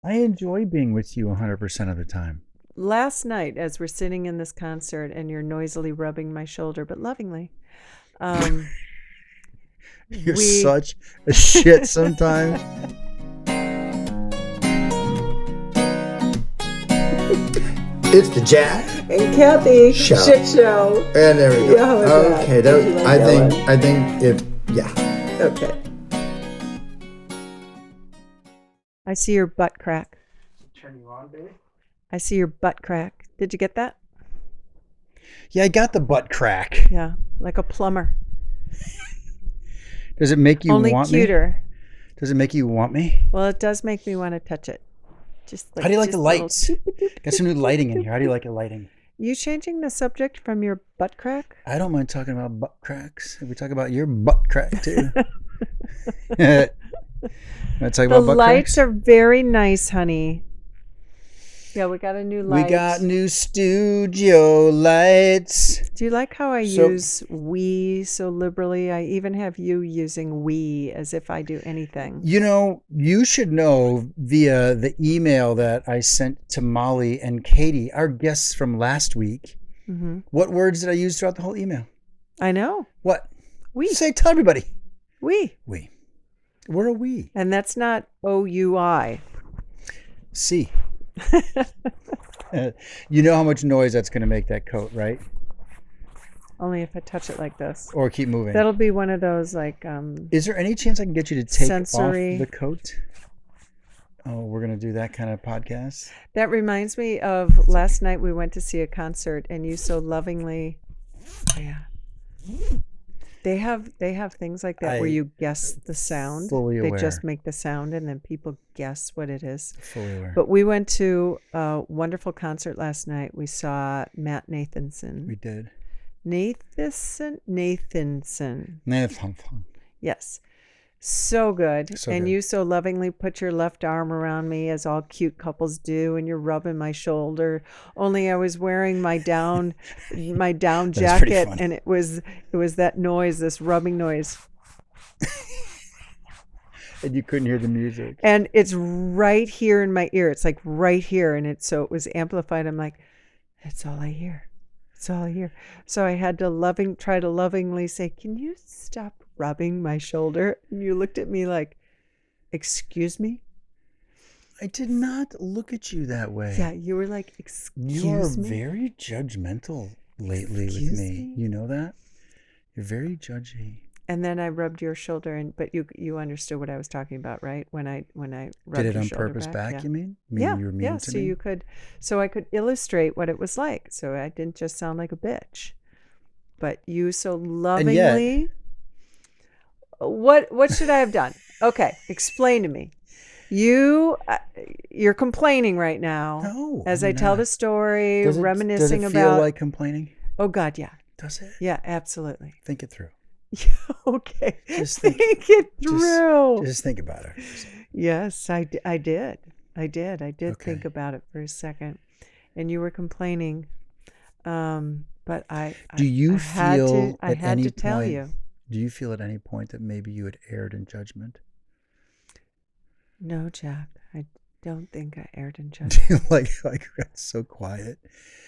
I enjoy being with you 100% of the time. Last night, as we're sitting in this concert and you're noisily rubbing my shoulder, but lovingly, um, You're we. such a shit sometimes. It's the Jack And Cathy Show. shit show. And there we go. Yeah, how was that? Okay, Did you like I that think one? I think it. Yeah. Okay. I see your butt crack. Turn you on, baby. I see your butt crack. Did you get that? Yeah, I got the butt crack. Yeah, like a plumber. Does it make you Only want me? cuter. Does it make you want me? Well, it does make me want to touch it. Just like How do you like just the a little lights? doop, doop, doop, Got some new doop, lighting in doop, here. How do you doop. like your lighting? You changing the subject from your butt crack? I don't mind talking about butt cracks. If we talk about your butt crack too. Want to talk The about butt lights cracks? are very nice, honey. Yeah, we got a new light. We got new studio lights. Do you like how I So- use we so liberally? I even have you using we as if I do anything. You know, you should know via the email that I sent to Molly and Katie, our guests from last week, Hmm. what words did I use throughout the whole email? I know. What? We. Tell everybody. We. We. We're a we. And that's not OUI. See. You know how much noise that's going to make that coat, right? Only if I touch it like this. Or keep moving. That'll be one of those like Is there any chance I can get you to take sensory- off the coat? Oh, we're going to do that kind of podcast? that reminds me of last night we went to see a concert and you so lovingly. Oh, yeah. They have things like that where I- you guess the sound. fully They aware. just make the sound and then people guess what it is. Fully aware. But we went to a wonderful concert last night. We saw Matt Nathanson. We did. Nathanson. Nathan. Yes. So good. So And good. you so lovingly put your left arm around me as all cute couples do, and you're rubbing my shoulder. Only I was wearing my down pretty jacket, funny. and it was that noise, this rubbing noise. And you couldn't hear the music. And it's right here in my ear. It's like right here. And it was amplified. I'm like, that's all I hear. That's all I hear. So I had to try to lovingly say, can you stop rubbing my shoulder? And you looked at me like, excuse me? I did not look at you that way. Yeah, you were like, excuse You are me? very judgmental lately Excuse with me. me? You know that? You're very judgy. And then I rubbed your shoulder, but you understood what I was talking about, right? When I rubbed Did it your on shoulder purpose back, yeah. you mean? Yeah, You were mean yeah. to So me? so I could illustrate what it was like. So I didn't just sound like a bitch. But you so lovingly. What should I have done? Okay, explain to me. You're complaining right now. No. As I'm I tell not. the story, Does it reminiscing feel about. like complaining? Oh God, yeah, Does it? yeah, absolutely. Think it through. Okay, Just think think- it through. Just think about it. Yes, I did. I did think Okay. about it for a second, and you were complaining, but Do you I had feel to, I at had any to tell point? you. Do you feel at any point that maybe you had erred in judgment? No, Jack, I don't think I erred in judgment. like got so quiet.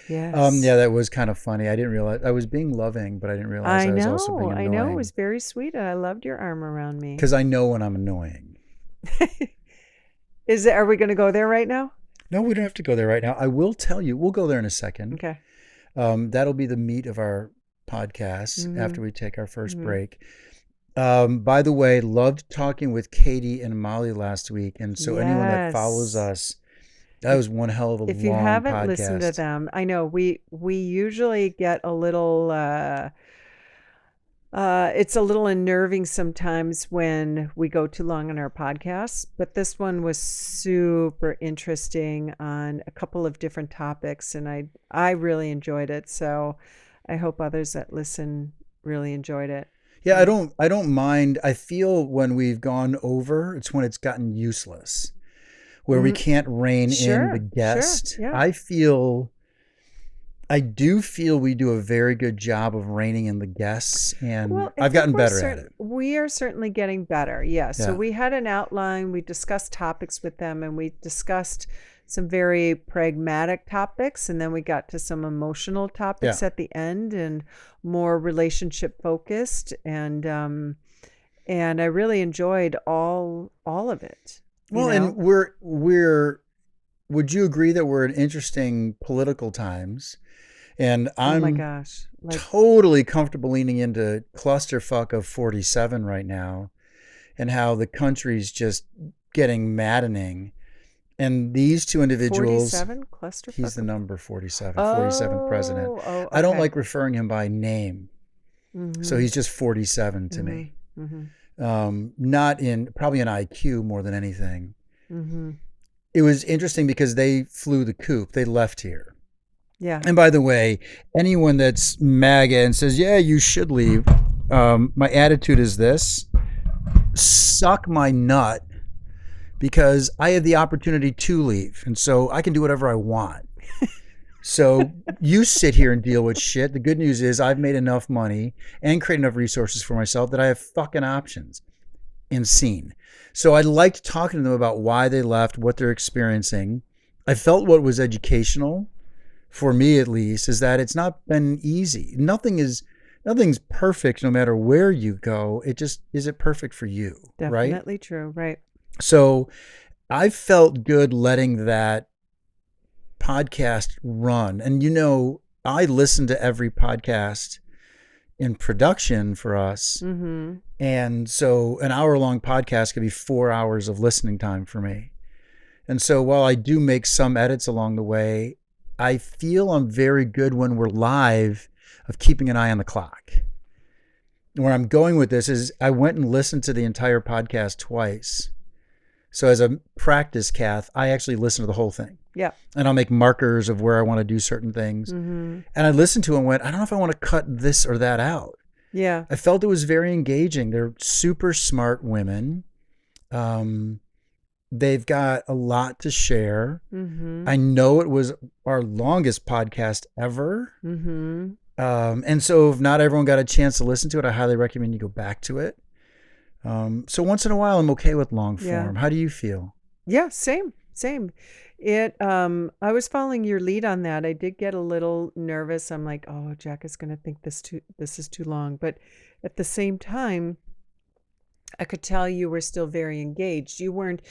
Yes. Yeah, that was kind of funny. I didn't realize I was being loving, but I didn't realize I was also being annoying. I know. It was very sweet, and I loved your arm around me. Because I know when I'm annoying. Are we going to go there right now? No, we don't have to go there right now. I will tell you. We'll go there in a second. Okay. That'll be the meat of our podcast Mhm. after we take our 1st Mhm. break. By the way, loved talking with Katie and Molly last week. And so anyone that follows Yes. us, that was one hell of a long podcast. If you haven't listened to them, I know we usually get a little it's a little unnerving sometimes when we go too long on our podcasts, but this one was super interesting on a couple of different topics, and I really enjoyed it. So I hope others that listen really enjoyed it. Yeah, I don't mind. I feel when we've gone over, it's when it's gotten useless, where we can't rein in Sure, the sure, guest. yeah. I feel I do feel we do a very good job of reining in the guests, and Well, I I've think gotten we're better at it. We are certainly getting better. Yeah. So Yeah. we had an outline. We discussed topics with them, and we discussed some very pragmatic topics, and then we got to some emotional topics Yeah. at the end, and more relationship focused. And I really enjoyed all of it. Well, and we're. Would you agree that we're in interesting political times? And Oh my I'm gosh. Like, totally comfortable leaning into clusterfuck of 47 right now, and how the country's just getting maddening. And these two individuals, 47 clusterfuck. he's the number 47, Oh, 47th president. oh, I don't okay. like referring him by name. So he's just 47 to me. Not in, probably in IQ more than anything. It was interesting because they flew the coop. They left here. Yeah. And by the way, anyone that's MAGA and says, yeah, you should leave, my attitude is this: suck my nut, because I have the opportunity to leave. And so I can do whatever I want. So you sit here and deal with shit. The good news is I've made enough money and created enough resources for myself that I have fucking options and seen. So I liked talking to them about why they left, what they're experiencing. I felt what was educational, for me at least, is that it's not been easy. Nothing's perfect no matter where you go. It just, is it perfect for you? Right? Definitely true. Right. So I felt good letting that podcast run. And I listen to every podcast in production for us. And so an hour-long podcast could be 4 hours of listening time for me. And so while I do make some edits along the way, I feel I'm very good when we're live of keeping an eye on the clock. Where I'm going with this is I went and listened to the entire podcast twice. So as a practice, Kath, I actually listen to the whole thing. Yeah. And I'll make markers of where I want to do certain things. And I listened to it and went, I don't know if I want to cut this or that out. Yeah. I felt it was very engaging. They're super smart women. They've got a lot to share. I know it was our longest podcast ever. And so if not everyone got a chance to listen to it, I highly recommend you go back to it. So once in a while, I'm okay with long form. Yeah. How do you feel? Yeah, same. I was following your lead on that. I did get a little nervous. I'm like, oh, Jack is going to think this is too long. But at the same time, I could tell you were still very engaged. You weren't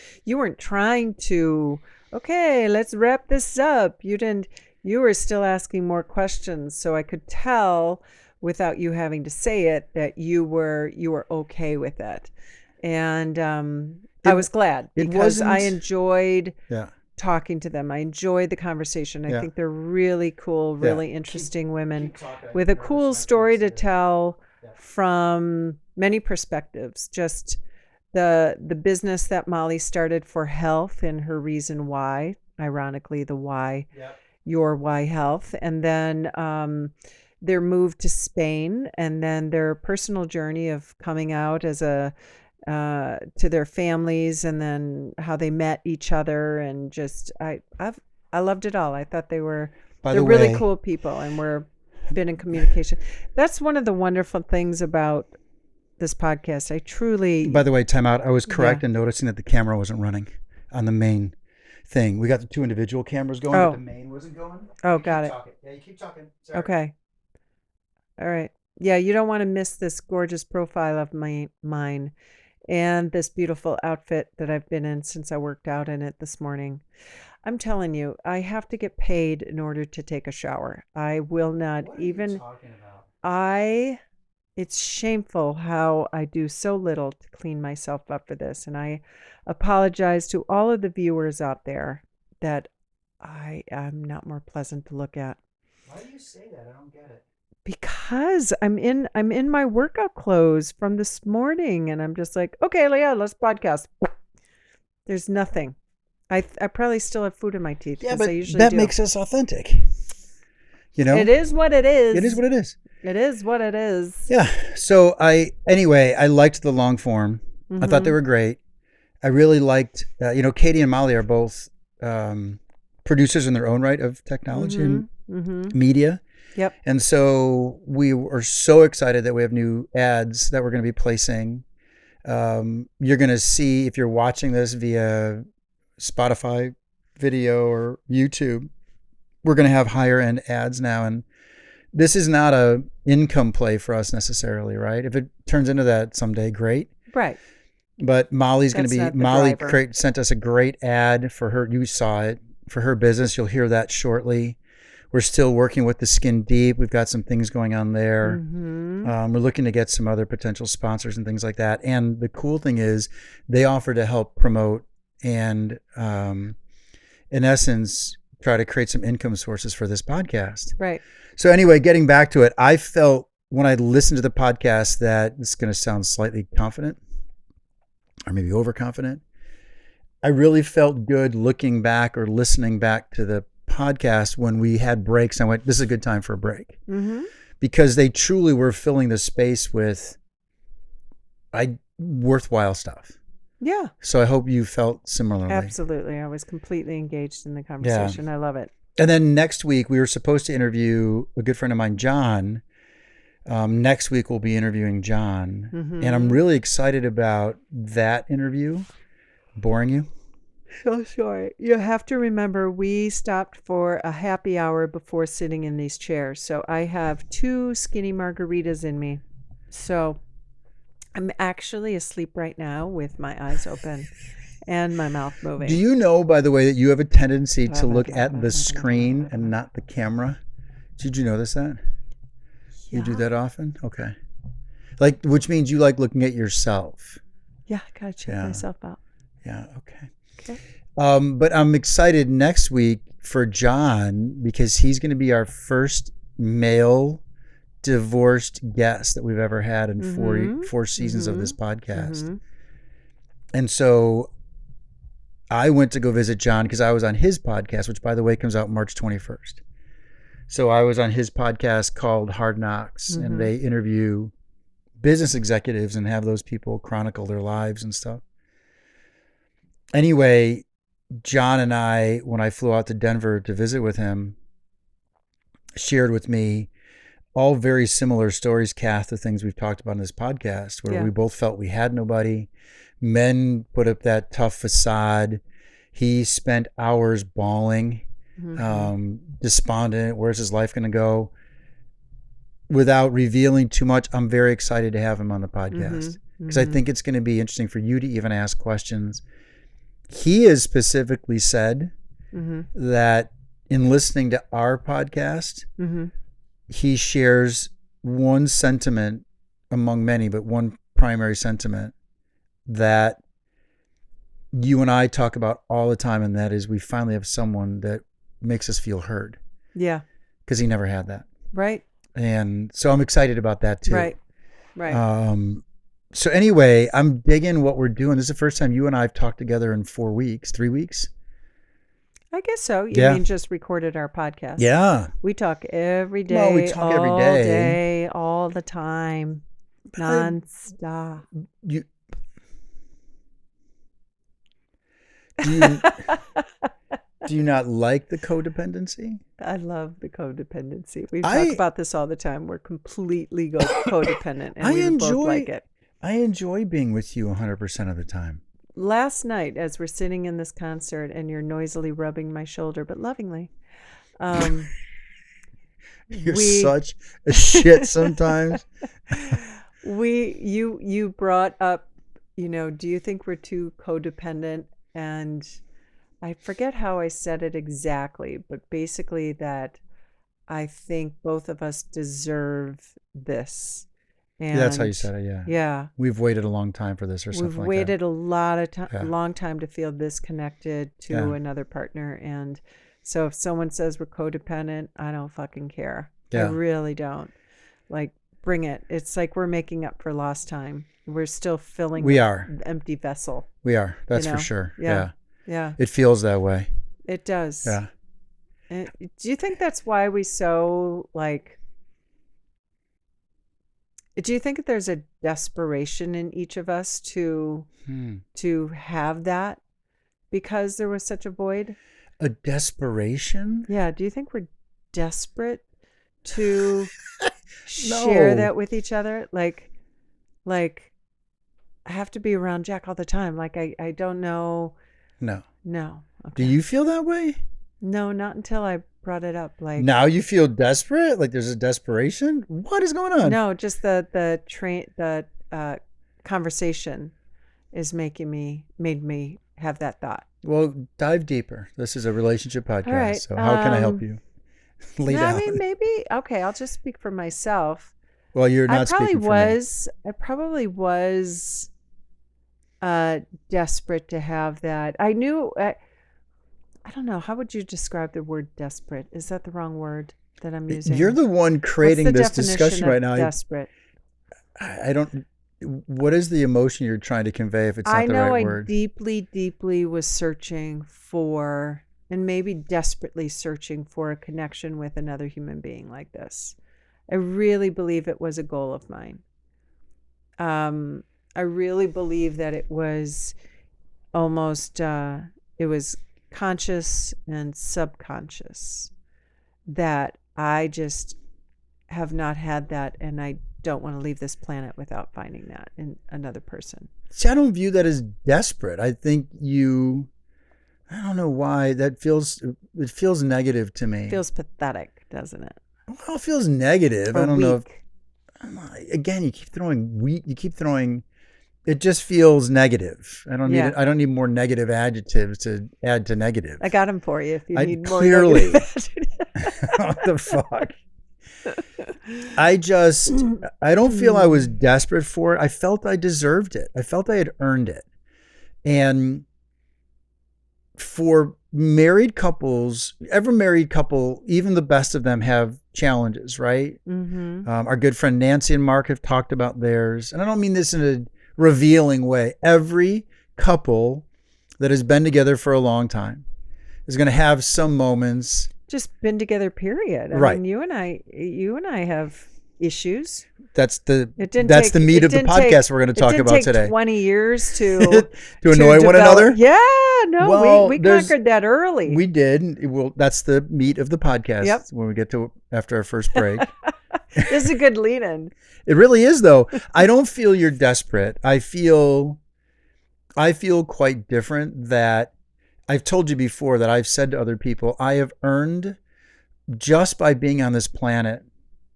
trying to, okay, let's wrap this up. You were still asking more questions. So I could tell without you having to say it that you were okay with it. And I was glad because I enjoyed talking to them. I enjoyed the conversation. I think they're really cool, really interesting women with a cool story to tell from many perspectives. Just the business that Molly started for health and her reason why, ironically, the why, your why health. And then their move to Spain, and then their personal journey of coming out as to their families, and then how they met each other, and just I loved it all. I thought they're really cool people, and we're been in communication. That's one of the wonderful things about this podcast. I truly. By the way, time out. I was correct in noticing that the camera wasn't running on the main thing. We got the two individual cameras going, but the main wasn't going. Oh, got it. Yeah, you keep talking. Sorry. Okay. All right. Yeah, you don't want to miss this gorgeous profile of mine and this beautiful outfit that I've been in since I worked out in it this morning. I'm telling you, I have to get paid in order to take a shower. I will not even. What are you talking about? It's shameful how I do so little to clean myself up for this. And I apologize to all of the viewers out there that I am not more pleasant to look at. Why do you say that? I don't get it. Because I'm in my workout clothes from this morning, and I'm just like, okay, Leah, let's podcast. There's nothing. I probably still have food in my teeth. Yeah, but I usually that do. makes us authentic. It is what it is. It is what it is. It is what it is. Yeah. So I liked the long form. I thought they were great. I really liked, Katie and Molly are both producers in their own right of technology. And media. Yep. And so we are so excited that we have new ads that we're going to be placing. You're going to see, if you're watching this via Spotify video or YouTube, we're going to have higher end ads now. And this is not a income play for us necessarily, right? If it turns into that someday, great. Right. But Molly's going to That's be, not the driver. sent us a great ad for her. You saw it, for her business. You'll hear that shortly. We're still working with the Skin Deep. We've got some things going on there. We're looking to get some other potential sponsors and things like that. And the cool thing is they offer to help promote and, in essence, try to create some income sources for this podcast. Right. So anyway, getting back to it, I felt when I listened to the podcast that this is going to sound slightly confident or maybe overconfident. I really felt good looking back or listening back to the podcast when we had breaks. I went, this is a good time for a break, because they truly were filling the space with worthwhile stuff. Yeah. So I hope you felt similarly. Absolutely. I was completely engaged in the conversation. I love it. And then next week, we were supposed to interview a good friend of mine, John. Next week, we'll be interviewing John. And I'm really excited about that interview. Boring you? So sorry. You have to remember, we stopped for a happy hour before sitting in these chairs. So I have 2 skinny margaritas in me. So I'm actually asleep right now with my eyes open and my mouth moving. Do you know, by the way, that you have a tendency to look at the screen and not the camera? Did you notice that? Yeah. You do that often? Okay. Which means you like looking at yourself. Yeah, I gotta check myself out. Yeah, okay. Okay. But I'm excited next week for John because he's going to be our first male divorced guest that we've ever had in four seasons of this podcast. And so I went to go visit John because I was on his podcast, which, by the way, comes out March 21st. So I was on his podcast called Hard Knocks, and they interview business executives and have those people chronicle their lives and stuff. Anyway, John and I, when I flew out to Denver to visit with him, shared with me all very similar stories, Kath, the things we've talked about in this podcast, where we both felt we had nobody. Men put up that tough facade. He spent hours bawling, despondent. Where's his life going to go? Without revealing too much, I'm very excited to have him on the podcast because I think it's going to be interesting for you to even ask questions. He has specifically said that in listening to our podcast, he shares one sentiment among many, but one primary sentiment that you and I talk about all the time, and that is we finally have someone that makes us feel heard. Yeah. Because he never had that. Right. And so I'm excited about that too. Right. Right. So anyway, I'm digging what we're doing. This is the first time you and I have talked together in 3 weeks. I guess so. You mean just recorded our podcast? Yeah. We talk every day. Well, we talk every day. Day, all the time, nonstop. Do you not like the codependency? I love the codependency. We talk about this all the time. We're completely codependent, and we both like it. I enjoy being with you 100% of the time. Last night, as we're sitting in this concert, and you're noisily rubbing my shoulder, but lovingly. You're such a shit sometimes. You brought up, do you think we're too codependent? And I forget how I said it exactly, but basically that I think both of us deserve this. And that's how you said it, yeah. Yeah. We've waited a long time for this or something like that. We've waited a lot of time, a long time to feel this connected to another partner. And so if someone says we're codependent, I don't fucking care. I really don't. Like, bring it. It's like we're making up for lost time. We're still filling the empty vessel. We are. That's for sure. Yeah. It feels that way. It does. Yeah. And do you think that's why we so do you think that there's a desperation in each of us to have that because there was such a void? A desperation? Yeah. Do you think we're desperate to share No. that with each other. Like I have to be around Jack all the time. Like I don't know. No. No. Do Okay. you feel that way? No, not until I brought it up. Like Now you feel desperate? Like there's a desperation? What is going on? no, just the conversation is made me have that thought. Well, dive deeper. This is a relationship podcast. All right, So how can I help you? Lay No, down. I mean, maybe okay. I'll just speak for myself. Well, you're not I speaking for I probably was desperate to have that. I knew. I don't know. How would you describe the word desperate? Is that the wrong word that I'm me. using? You're the one What's creating the this definition discussion of right now. Desperate. I don't. What is the emotion you're trying to convey if it's not I the know right I word? deeply was searching for, and maybe desperately searching for a connection with another human being like this. I really believe it was a goal of mine. I really believe that it was almost, it was conscious and subconscious that I just have not had that, and I don't want to leave this planet without finding that in another person. See, I don't view that as desperate. I think I don't know why it feels negative to me. It feels pathetic, doesn't it? Well, it feels negative. Or I don't know if, weak. again, you keep throwing, it just feels negative. I don't need more negative adjectives to add to negative. I got them for you if you need more. Clearly. negative What the fuck? I don't feel I was desperate for it. I felt I deserved it. I felt I had earned it. And for married couples, every married couple, even the best of them have challenges, right? Mm-hmm. Our good friend Nancy and Mark have talked about theirs. And I don't mean this in a revealing way. Every couple that has been together for a long time is going to have some moments. Just been together, period. I Right. mean, you and I have issues. That's the It meat of the didn't podcast take- we're going to It talk didn't about take today. 20 years to To annoy one develop- another? Yeah, no, Well, we there's- conquered that early. We did. Well, that's the meat of the podcast. Yep. When we get to after our first break. This is a good lead-in. It really is, though. I don't feel you're desperate. I feel quite different. That I've told you before that I've said to other people, I have earned just by being on this planet,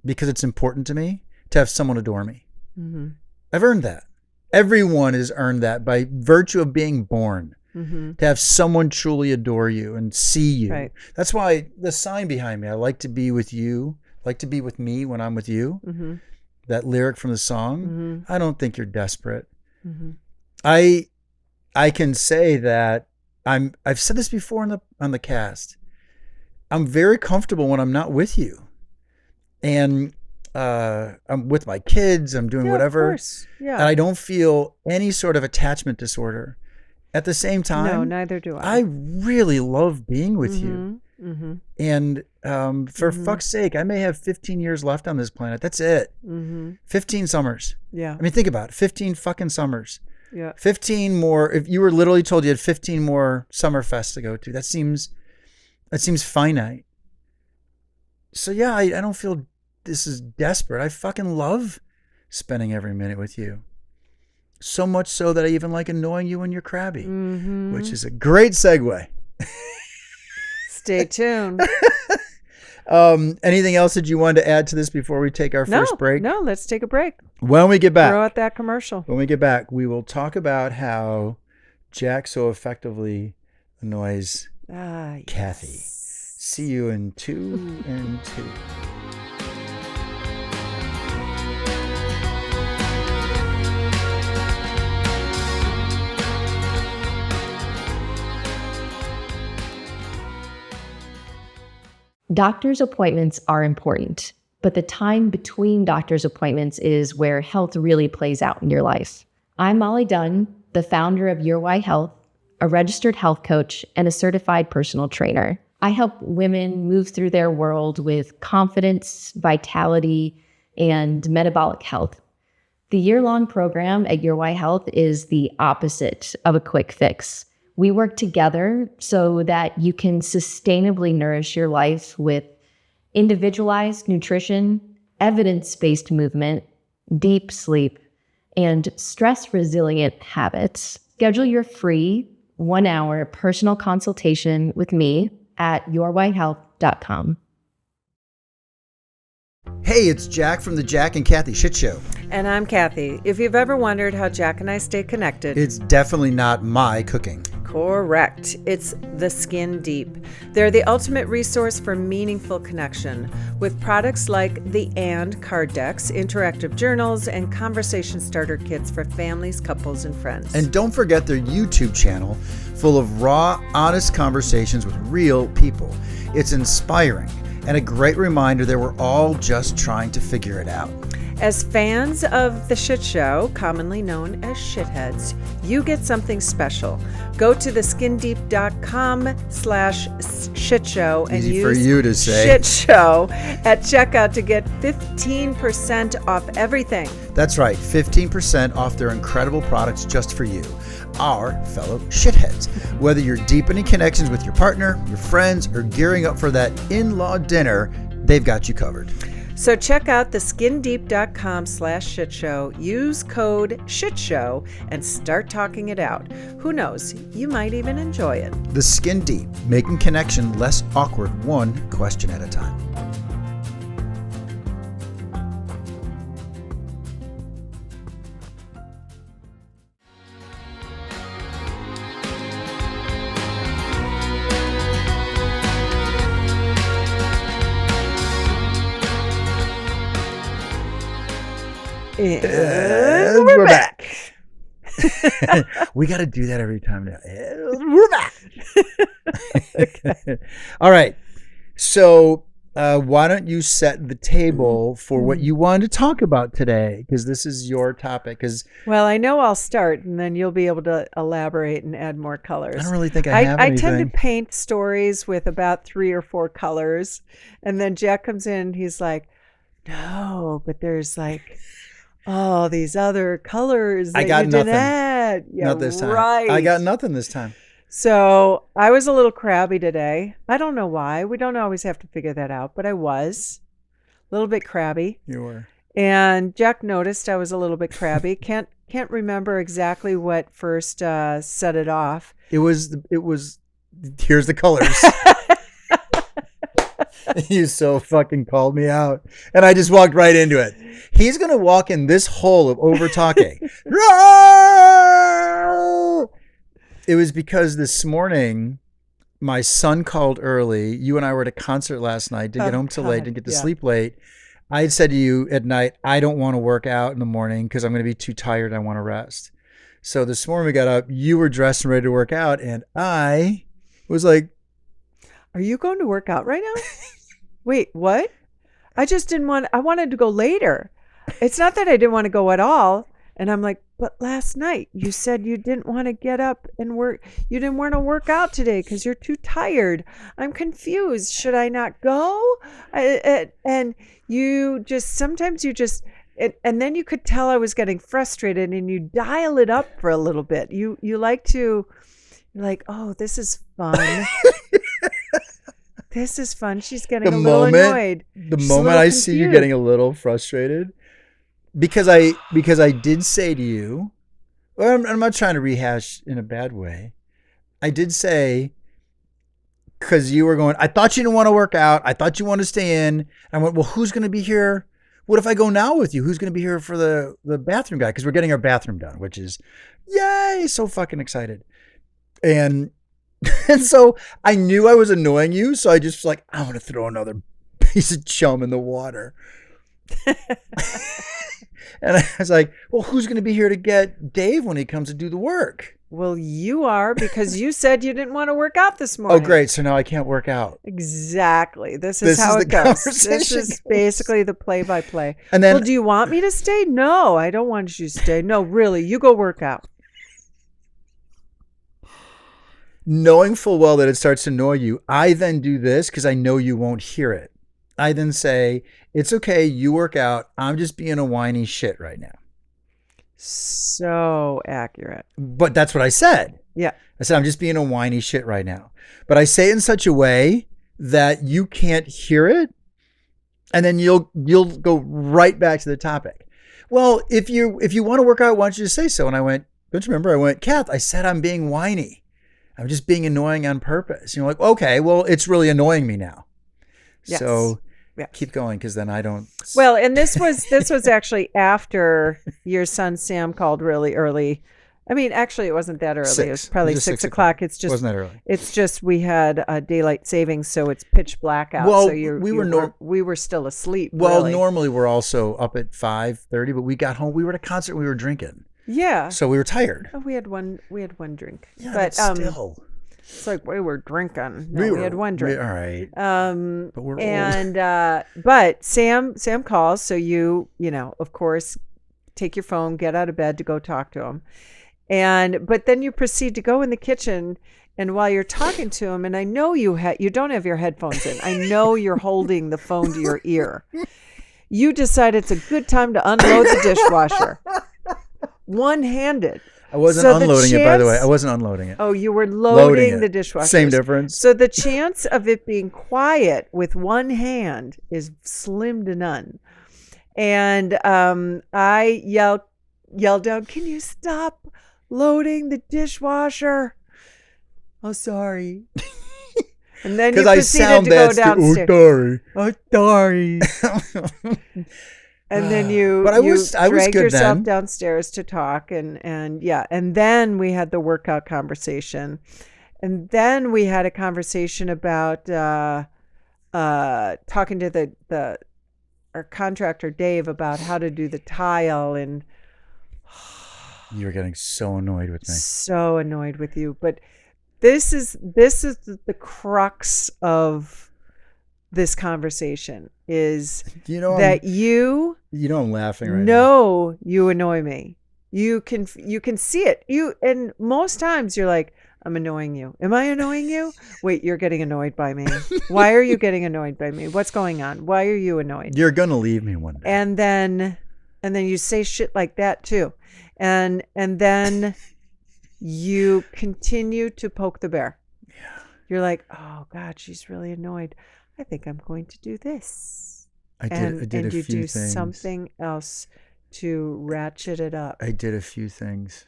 because it's important to me to have someone adore me. Mm-hmm. I've earned that. Everyone has earned that by virtue of being born. Mm-hmm. To have someone truly adore you and see you. Right. That's why the sign behind me, I like to be with you, like to be with me when I'm with you. Mm-hmm. That lyric from the song, Mm-hmm. I don't think you're desperate. Mm-hmm. I can say that I've said this before on the cast. I'm very comfortable when I'm not with you. And I'm with my kids, I'm doing whatever. Of course. Yeah. And I don't feel any sort of attachment disorder. At the same time, No, neither do I. I really love being with you. Mm-hmm. And for fuck's sake, I may have 15 years left on this planet. That's it. Mm-hmm. 15 summers. Yeah. I mean, think about it. 15 fucking summers. Yeah. 15 more. If you were literally told you had 15 more summer fests to go to, that seems finite. So yeah, I don't feel this is desperate. I fucking love spending every minute with you. So much so that I even like annoying you when you're crabby, Mm-hmm. which is a great segue. Stay tuned. Anything else that you wanted to add to this before we take our first break? No, let's take a break. When we get back, Throw out that commercial. when we get back, we will talk about how Jack so effectively annoys Cathy. Yes. See you in 2 and 2. Doctor's appointments are important, but the time between doctor's appointments is where health really plays out in your life. I'm Molly Dunn, the founder of Your Why Health, a registered health coach, and a certified personal trainer. I help women move through their world with confidence, vitality, and metabolic health. The year-long program at Your Why Health is the opposite of a quick fix. We work together so that you can sustainably nourish your life with individualized nutrition, evidence-based movement, deep sleep, and stress-resilient habits. Schedule your free 1-hour personal consultation with me at yourwhitehealth.com. Hey, it's Jack from the Jack and Cathy Shit Show. And I'm Cathy. If you've ever wondered how Jack and I stay connected, It's definitely not my cooking. correct. It's the Skin Deep. They're the ultimate resource for meaningful connection with products like the And card decks, interactive journals, and conversation starter kits for families, couples, and friends. And don't forget their YouTube channel full of raw, honest conversations with real people. It's inspiring and a great reminder that we're all just trying to figure it out. As fans of the shit show, commonly known as shitheads, you get something special. Go to theskindeep.com/shitshow and Easy use for you to say. shit show at checkout to get 15% off everything. That's right, 15% off their incredible products just for you, our fellow shitheads. Whether you're deepening connections with your partner, your friends, or gearing up for that in-law dinner, they've got you covered. So check out theskindeep.com/shitshow. Use code shitshow and start talking it out. Who knows? You might even enjoy it. The Skin Deep, making connection less awkward, one question at a time. And we're back. We got to do that every time now. And we're back. All right. So why don't you set the table for what you wanted to talk about today? Because this is your topic. Because Well, I know I'll start, and then you'll be able to elaborate and add more colors. I don't really think I have I anything. tend to paint stories with about 3 or 4 colors, and then Jack comes in and he's like, no, but there's like, oh, these other colors that I got you nothing. didn't add. Yeah, Not this time. right. I got nothing this time. So I was a little crabby today. I don't know why. We don't always have to figure that out, but I was a little bit crabby. You were. And Jack noticed I was a little bit crabby. Can't remember exactly what first set it off. It was. Here's the colors. You so fucking called me out, and I just walked right into it. He's gonna walk in this hole of over talking. It was because this morning my son called early. You and I were at a concert last night. Didn't get home till late. Didn't get to sleep late. I had said to you at night, I don't want to work out in the morning because I'm going to be too tired. I want to rest. So this morning we got up. You were dressed and ready to work out, and I was like, Are you going to work out right now? Wait, what? I just didn't want, I wanted to go later. It's not that I didn't want to go at all. And I'm like, but last night you said you didn't want to get up and work. You didn't want to work out today because you're too tired. I'm confused. Should I not go? And you just, sometimes you just, and then you could tell I was getting frustrated and you dial it up for a little bit. You like to, you're like, oh, this is fun. This is fun. She's getting a little annoyed. The She's a moment little I see you confused. getting a little frustrated, because I did say to you, well, I'm not trying to rehash in a bad way. I did say, because you were going, I thought you didn't want to work out. I thought you wanted to stay in. I went, well, who's going to be here? What if I go now with you? Who's going to be here for the bathroom guy? Because we're getting our bathroom done, which is, yay, so fucking excited. And so I knew I was annoying you. So I just was like, I want to throw another piece of chum in the water. And I was like, well, who's going to be here to get Dave when he comes to do the work? Well, you are, because you said you didn't want to work out this morning. Oh, great. So now I can't work out. Exactly. This is how is it the goes. This conversation is goes. basically the play-by-play. And then Well, do you want me to stay? No, I don't want you to stay. No, really, you go work out. knowing full well that it starts to annoy you, I then do this because I know you won't hear it. I then say, it's okay, you work out. I'm just being a whiny shit right now. So accurate. But that's what I said. Yeah. I said, I'm just being a whiny shit right now. But I say it in such a way that you can't hear it. and then you'll go right back to the topic. Well, if you want to work out, why don't you just say so? And I went, don't you remember? I went, Kath, I said I'm being whiny. I'm just being annoying on purpose. You're like, okay, well, it's really annoying me now. Yes. So Yeah. keep going, because then I don't. Well, and this was actually after your son Sam called really early. I mean, actually, it wasn't that early. It was probably 6 o'clock. It's just wasn't that early. It's just we had daylight savings, so it's pitch black out. Well, so we were still asleep. Well, really. normally we're also up at 5:30, but we got home. We were at a concert. We were drinking. Yeah. So we were tired. Oh, we had one drink. Yeah, but still. it's like we were drinking. No, we had one drink. All right. But we're old. But Sam calls, so you of course take your phone, get out of bed to go talk to him. But then you proceed to go in the kitchen, and while you're talking to him, and I know you don't have your headphones in. I know you're holding the phone to your ear. You decide it's a good time to unload the dishwasher. One-handed. I wasn't unloading it, by the way. I wasn't unloading it. Oh, you were loading the dishwasher. Same difference. So the chance of it being quiet with one hand is slim to none. And I yelled down, "Can you stop loading the dishwasher?" "Oh, sorry." And then you proceeded to go downstairs. "Oh, sorry." And then you dragged yourself downstairs to talk, and then we had the workout conversation, and then we had a conversation about talking to our contractor Dave about how to do the tile, and you were getting so annoyed with me. So annoyed with you, but this is the crux of this conversation is that I'm laughing right now. No, you annoy me. You can see it. And most times you're like, I'm annoying you. Am I annoying you? Wait, you're getting annoyed by me. Why are you getting annoyed by me? What's going on? Why are you annoyed? You're gonna leave me one day. And then you say shit like that too. And then you continue to poke the bear. Yeah. You're like, oh God, she's really annoyed. I think I'm going to do this. I did a few things. Something else to ratchet it up. I did a few things.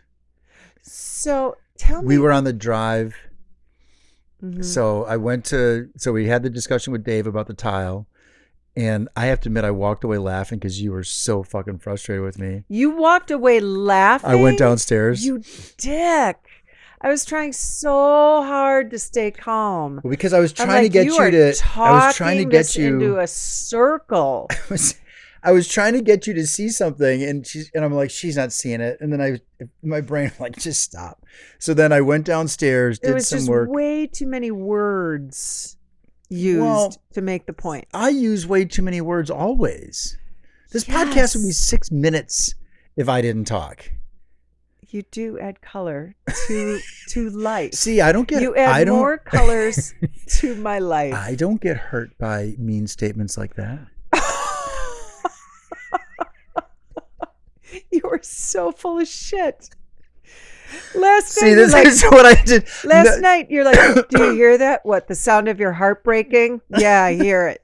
So tell me. We were on the drive. Mm-hmm. So we had the discussion with Dave about the tile. And I have to admit, I walked away laughing because you were so fucking frustrated with me. You walked away laughing? I went downstairs. You dick. I was trying so hard to stay calm. Well, because I was trying to get you to. I was trying to get you into a circle. I was trying to get you to see something, and I'm like, she's not seeing it. And then my brain like, just stop. So then I went downstairs, did some work. There was just way too many words used to make the point. I use way too many words always. This podcast would be 6 minutes if I didn't talk. You do add color to life. See, you add more colors to my life. I don't get hurt by mean statements like that. You are so full of shit. Last night, this is what I did. Last night, you're like, do you hear that? What, the sound of your heart breaking? Yeah, I hear it.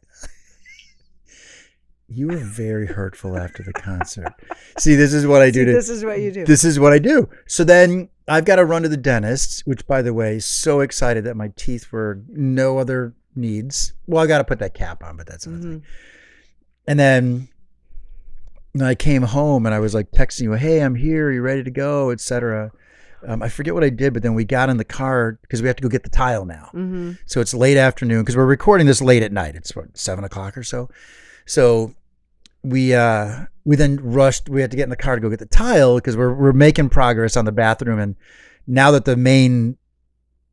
You were very hurtful after the concert. See, this is what I do. This is what you do. This is what I do. So then I've got to run to the dentist, which, by the way, so excited that my teeth were no other needs. Well, I got to put that cap on, but that's another thing. And then I came home and I was like texting you, hey, I'm here. Are you ready to go, etc. I forget what I did, but then we got in the car because we have to go get the tile now. Mm-hmm. So it's late afternoon because we're recording this late at night. It's 7 o'clock or so. So we then rushed. We had to get in the car to go get the tile because we're making progress on the bathroom. And now that the main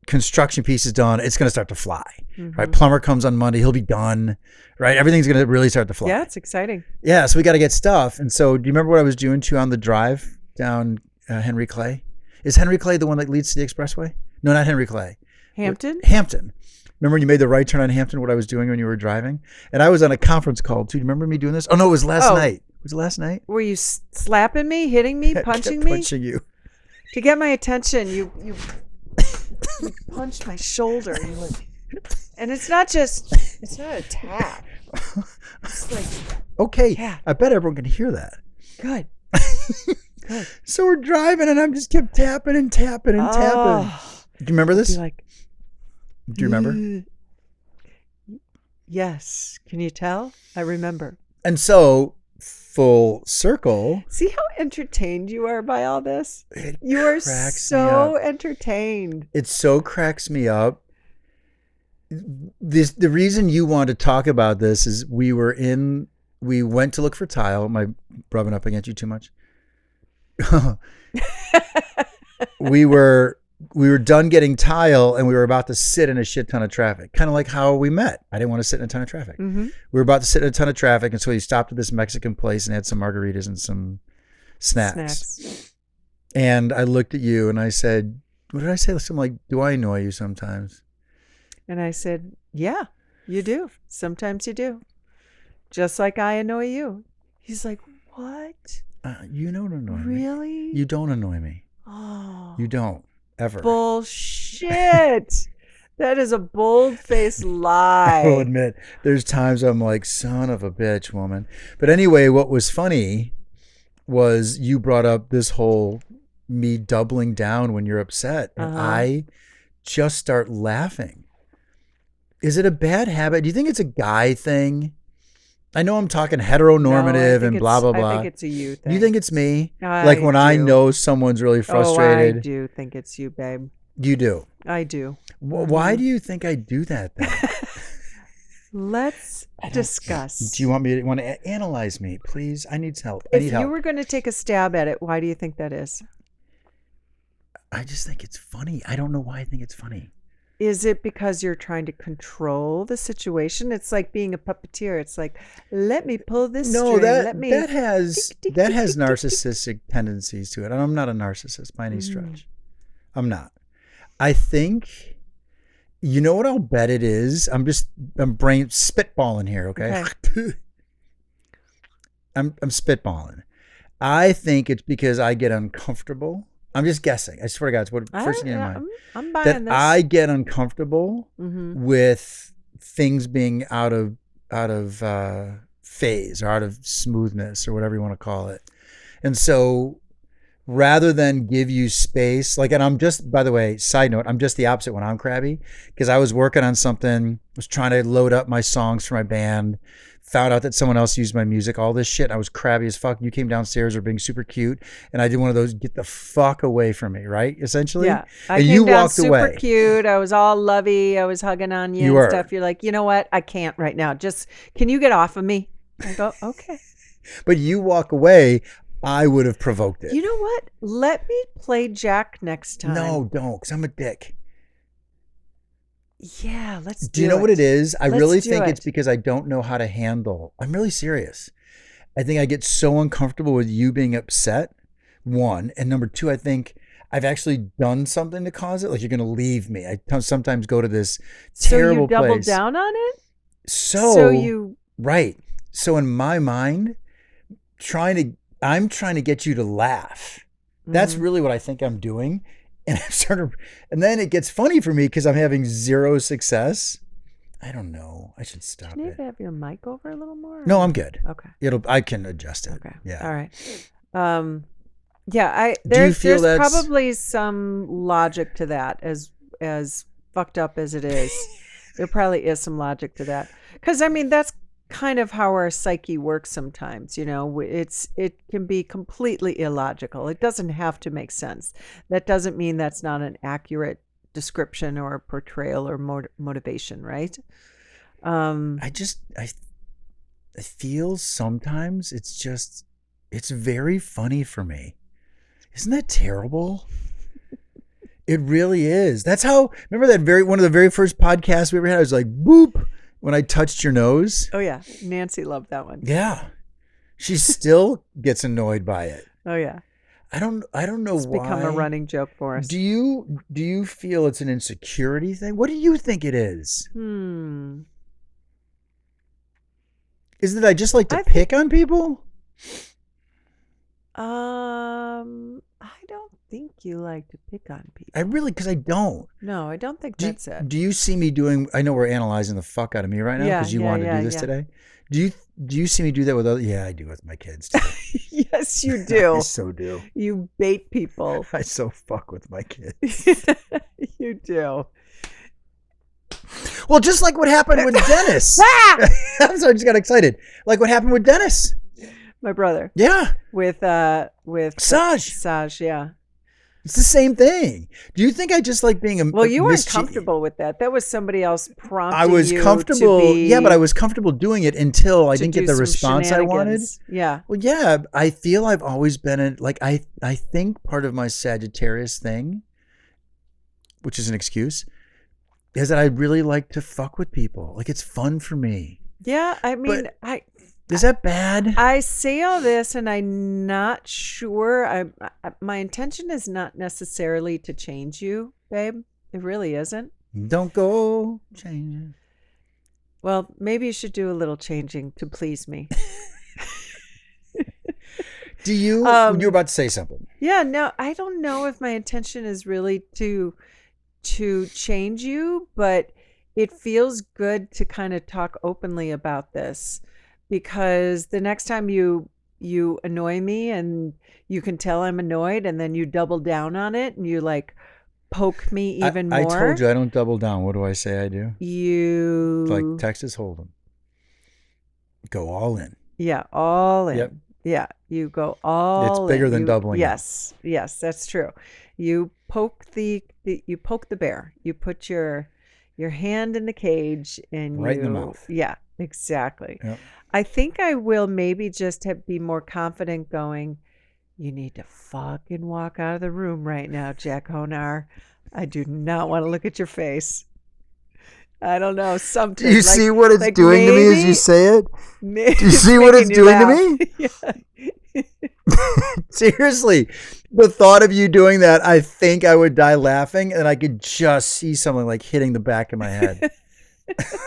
construction piece is done, it's going to start to fly. Mm-hmm. Right? Plumber comes on Monday. He'll be done. Right? Everything's going to really start to fly. Yeah, it's exciting. Yeah. So we got to get stuff. And so do you remember what I was doing to you on the drive down Henry Clay? Is Henry Clay the one that leads to the expressway? No, not Henry Clay. Hampton? Hampton. Remember when you made the right turn on Hampton, what I was doing when you were driving? And I was on a conference call too. Do you remember me doing this? Oh, no, it was last night. Was it last night? Were you slapping me, hitting me, punching me? Punching you. To get my attention, you punched my shoulder. And it's not a tap. like, Okay, Yeah. I bet everyone can hear that. good. Good. So we're driving, and I'm just kept tapping and tapping and tapping. Oh, Do you remember be this? like, Do you remember? Yes. Can you tell? I remember. And so, full circle. See how entertained you are by all this? It You are cracks me so up. entertained. It so cracks me up. The reason you want to talk about this is we went to look for tile. Am I rubbing up against you too much? we were done getting tile, and we were about to sit in a shit ton of traffic. Kind of like how we met. I didn't want to sit in a ton of traffic. Mm-hmm. We were about to sit in a ton of traffic, and so we stopped at this Mexican place and had some margaritas and some snacks. And I looked at you and I said, what did I say? Something like, do I annoy you sometimes? And I said, yeah, you do. Sometimes you do. Just like I annoy you. He's like, what? You don't annoy me. Really? You don't annoy me. Oh, You don't. Ever. bullshit. That is a bold-faced I will lie. admit, there's times I'm like, son of a bitch, woman. But anyway, what was funny was you brought up this whole me doubling down when you're upset. And I just start laughing. Is it a bad habit? Do you think it's a guy thing? I know I'm talking heteronormative and blah, blah, blah. I think it's a you thing. You think it's me? I Like when I do. know someone's really frustrated. Oh, I do think it's you, babe. You do. I do. Why do you think I do that then? Let's discuss. Do you want to analyze me, please? I need help. I need If help. you were going to take a stab at it, why do you think that is? I just think it's funny. I don't know why I think it's funny. Is it because you're trying to control the situation? It's like being a puppeteer. It's like, let me pull this No, string. Let me. that has tick, tick, that tick, has tick, tick, tick. narcissistic tendencies to it. And I'm not a narcissist by any stretch. I'm not. I think, you know what I'll bet it is? I'm brain spitballing here, okay? I'm spitballing. I think it's because I get uncomfortable. I'm just guessing. I swear to God, it's what first thing in mind. I'm buying That this. I get uncomfortable Mhm. with things being out of phase or out of smoothness or whatever you want to call it. And so rather than give you space, like, and I'm just, by the way, side note, I'm just the opposite when I'm crabby, because I was working on something, was trying to load up my songs for my band, found out that someone else used my music, all this shit. I was crabby as fuck. You came downstairs, were being super cute, and I did one of those get the fuck away from me, right? Essentially. Yeah. I And came you down walked super away. cute. I was all lovey. I was hugging on you, You and were. stuff. You're like, you know what? I can't right now. Just, can you get off of me? I go, okay. But you walk away, I would have provoked it. You know what? Let me play Jack next time. No, don't, because I'm a dick. Yeah, let's Do you know what it is? I Let's really do think it. it's because I don't know how to handle. I'm really serious. I think I get so uncomfortable with you being upset, one. And number two, I think I've actually done something to cause it. Like, you're going to leave me. I sometimes go to this terrible So you double place. down on it? So you... right. So in my mind, I'm trying to get you to laugh. That's really what I think I'm doing. And and then it gets funny for me because I'm having zero success. I don't know. I should stop You need it. to have your mic over a little more? No, I'm good. Okay. I can adjust it. Okay. Yeah. All right. Yeah, Do you feel there's that's- probably some logic to that, as fucked up as it is. There probably is some logic to that. Because I mean, that's kind of how our psyche works sometimes. You know, it can be completely illogical. It doesn't have to make sense. That doesn't mean that's not an accurate description or portrayal or motivation, right? I feel sometimes it's very funny for me. Isn't that terrible? It really is. That's how, remember that one of the very first podcasts we ever had? I was like, boop, when I touched your nose. Oh yeah, Nancy loved that one. Yeah. She still gets annoyed by it. Oh yeah, I don't know it's why. become a running joke for us. Do you feel it's an insecurity thing? What do you think it is? Hmm. Is it I just like to I pick on people? I don't think you like to pick on people. Because I don't. No, I don't think that's it. Do you see me doing, I know we're analyzing the fuck out of me right now Yeah, because you yeah, wanted to yeah, do this yeah. today. Do Do you see me do that with other? Yeah, I do with my kids too. Yes, you do. I so do. You bait people. I so fuck with my kids. You do. Well, just like what happened with Dennis. I'm sorry, I just got excited. Like what happened with Dennis. My brother. Yeah. With Saj. Saj, yeah. It's the same thing. Do you think I just like being a Well, you weren't mischie- comfortable with that. That was somebody else prompting I was you comfortable. to be, Yeah, but I was comfortable doing it until I to didn't do get the some response I wanted. shenanigans. Yeah. Well, yeah, I feel I've always been I think part of my Sagittarius thing, which is an excuse, is that I really like to fuck with people. Like it's fun for me. Yeah, I mean, Is that bad? I say all this, and I'm not sure. My intention is not necessarily to change you, babe. It really isn't. Don't go changing. Well, maybe you should do a little changing to please me. Do you? You're about to say something. Yeah, no, I don't know if my intention is really to change you, but it feels good to kind of talk openly about this, because the next time you annoy me and you can tell I'm annoyed, and then you double down on it and you like poke me even more. I told you I don't double down. What do I say I do? You Like Texas Hold'em. Go all in. Yeah, all in. Yep. Yeah, you go all It's bigger in. than doubling. Yes, yes, that's true. You poke the bear. You put your hand in the cage and Right in the mouth. Yeah, exactly. Yep. I think I will maybe just be more confident going, you need to fucking walk out of the room right now, Jack Honar. I do not want to look at your face. I don't know, something. Do you see what it's doing to me as you say it? Do you see what it's doing to me? Yeah. Seriously, the thought of you doing that, I think I would die laughing, and I could just see something like hitting the back of my head.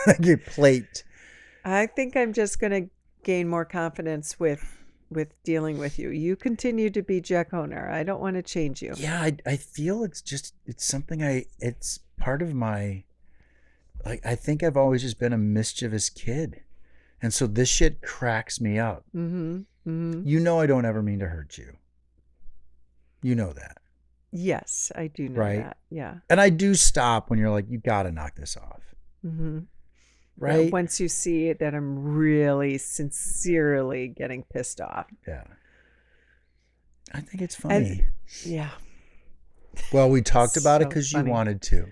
Like your plate. I think I'm just going to gain more confidence with dealing with you. You continue to be Jack Honar. I don't want to change you. Yeah, I feel it's something it's part of my, like, I think I've always just been a mischievous kid. And so this shit cracks me up. Mm-hmm. Mm-hmm. You know I don't ever mean to hurt you. You know that. Yes, I do know Right? that. Yeah. And I do stop when you're like, you got to knock this off. Mm-hmm. Right? Yeah, once you see that I'm really sincerely getting pissed off. Yeah. I think it's funny. Yeah. Well, we talked about it So because you funny. wanted to.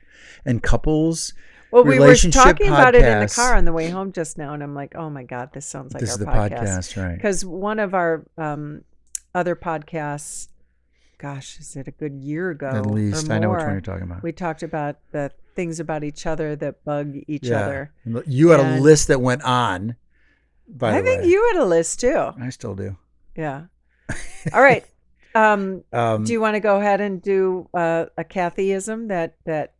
And couples, Well, we were relationship talking about it in the podcasts. car on the way home just now, and I'm like, oh my God, this sounds like this our is the podcast. right? Because one of our other podcasts, gosh, is it a good year ago? At least. or I know which one more, you're talking about. We talked about the things about each other that bug each other. You had a And- list that went on, by the I think way. you had a list too. I still do. Yeah. All right. Do Do you want to go ahead and do a Cathyism that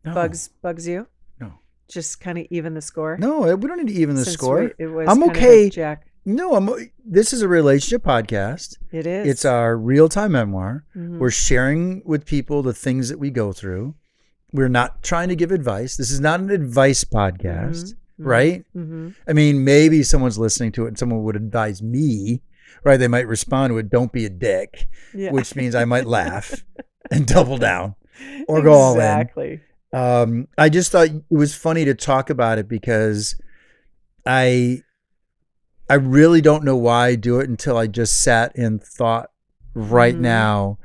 no, bugs you? No. Just kind of even the score. No, we don't need to even the Since score. it was I'm kind of a okay. Jack. No, this is a relationship podcast. It is. It's our real-time memoir. Mhm. We're sharing with people the things that we go through. We're not trying to give advice. This is not an advice podcast, right? Mm-hmm. I mean, maybe someone's listening to it and someone would advise me, right? They might respond to it, don't be a dick, Yeah. which means I might laugh and double down or go all in. Exactly. I just thought it was funny to talk about it because I really don't know why I do it until I just sat and thought right Mhm. now.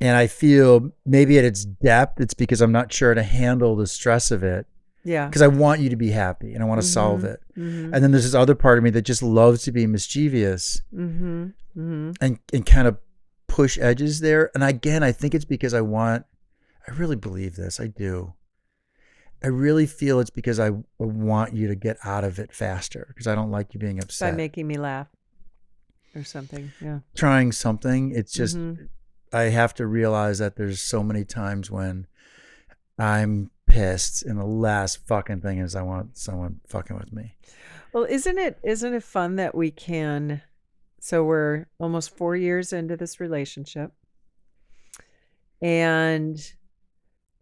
And I feel maybe at its depth, it's because I'm not sure how to handle the stress of it. Yeah. Because I want you to be happy and I want to solve it. Mm-hmm. And then there's this other part of me that just loves to be mischievous Mm-hmm. Mm-hmm. and kind of push edges there. And again, I think it's because I really believe this. I do. I really feel it's because I want you to get out of it faster because I don't like you being By upset. making me laugh or something. Yeah. Trying something. It's just, Mhm. I have to realize that there's so many times when I'm pissed and the last fucking thing is I want someone fucking with me. Well, isn't it fun that we can, so we're almost 4 years into this relationship and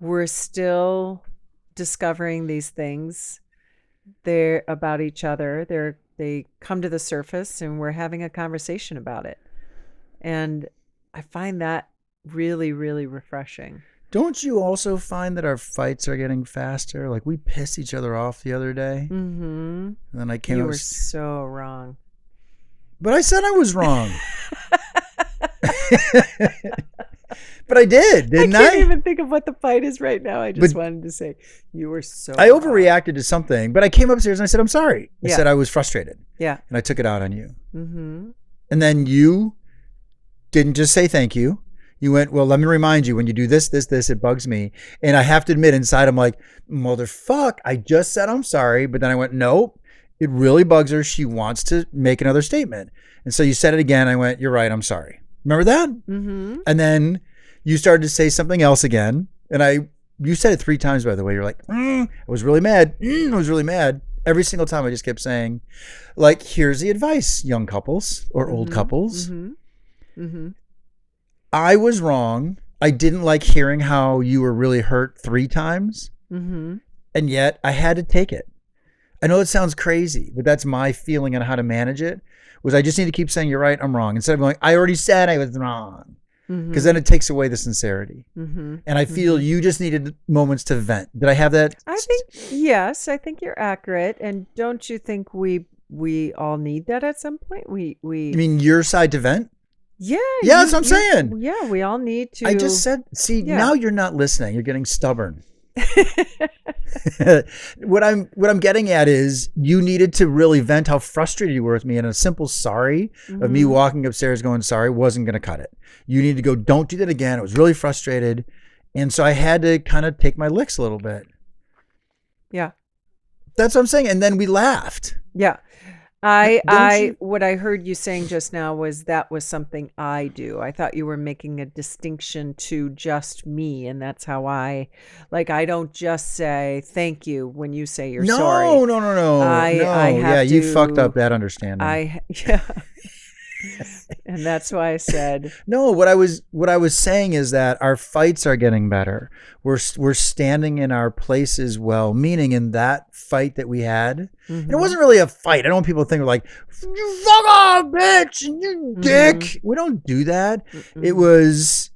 we're still discovering these things there about each other. they come to the surface and we're having a conversation about it. And I find that really, really refreshing. Don't you also find that our fights are getting faster? Like we pissed each other off the other day. Mm-hmm. And then I came You up were so wrong. But I said I was wrong. But I did, didn't I? Can't even think of what the fight is right now. I just wanted to say you were so I wrong. overreacted to something, but I came upstairs and I said, I'm sorry. I Yeah. said I was frustrated. Yeah. And I took it out on you. Mm-hmm. And then you didn't just say thank you. You went, well, let me remind you, when you do this, it bugs me. And I have to admit, inside, I'm like, motherfuck, I just said I'm sorry. But then I went, nope, it really bugs her. She wants to make another statement. And so you said it again. I went, you're right, I'm sorry. Remember that? Mm-hmm. And then you started to say something else again. And you said it 3 times, by the way. You're like, I was really mad. I was really mad. Every single time I just kept saying, like, here's the advice, young couples or old couples. Mm-hmm. Mm-hmm. I was wrong. I didn't like hearing how you were really hurt 3 times. Mm-hmm. And yet I had to take it. I know it sounds crazy, but that's my feeling on how to manage it. Was I just need to keep saying, you're right, I'm wrong. Instead of going, I already said I was wrong. Because then it takes away the sincerity. Mm-hmm. And I feel you just needed moments to vent. Did I have that? I think, yes, I think you're accurate. And don't you think we all need that at some point? You mean your side to vent? Yeah. Yeah, that's what I'm saying. Yeah, we all need to. I just said, see, Yeah. now you're not listening. You're getting stubborn. What I'm getting at is you needed to really vent how frustrated you were with me, and a simple sorry of me walking upstairs going sorry wasn't going to cut it. You need to go, don't do that again. I was really frustrated. And so I had to kind of take my licks a little bit. Yeah. That's what I'm saying. And then we laughed. Yeah. What I heard you saying just now was that was something I do. I thought you were making a distinction to just me, and that's how I don't just say thank you when you say you're sorry. No. I have you to- fucked up that understanding. Yeah. And that's why I said No, what I was saying is that our fights are getting better. We're standing in our places well, meaning in that fight that we had. And it wasn't really a fight. I don't want people to think like, you fuck off, bitch, and you dick. We don't do that. It was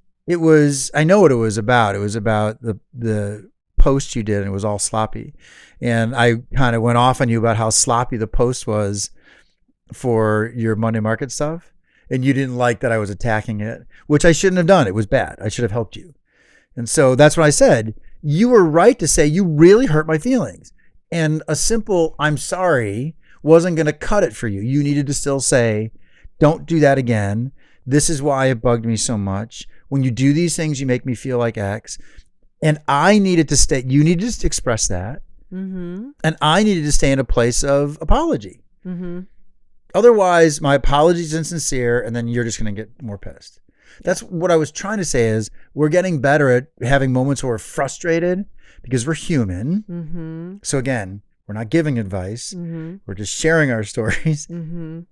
I know what it was about. It was about the post you did, and it was all sloppy. And I kind of went off on you about how sloppy the post was for your Monday market stuff, and you didn't like that I was attacking it, which I shouldn't have done. It was bad. I should have helped you. And so that's what I said. You were right to say you really hurt my feelings, and a simple I'm sorry wasn't going to cut it for you. You needed to still say, don't do that again. This is why it bugged me so much. When you do these things, you make me feel like X. And I needed to stay, you needed to express that. And I needed to stay in a place of apology. Otherwise, my apology is insincere, and then you're just going to get more pissed. That's what I was trying to say is we're getting better at having moments where we're frustrated because we're human. So again, we're not giving advice. We're just sharing our stories. Are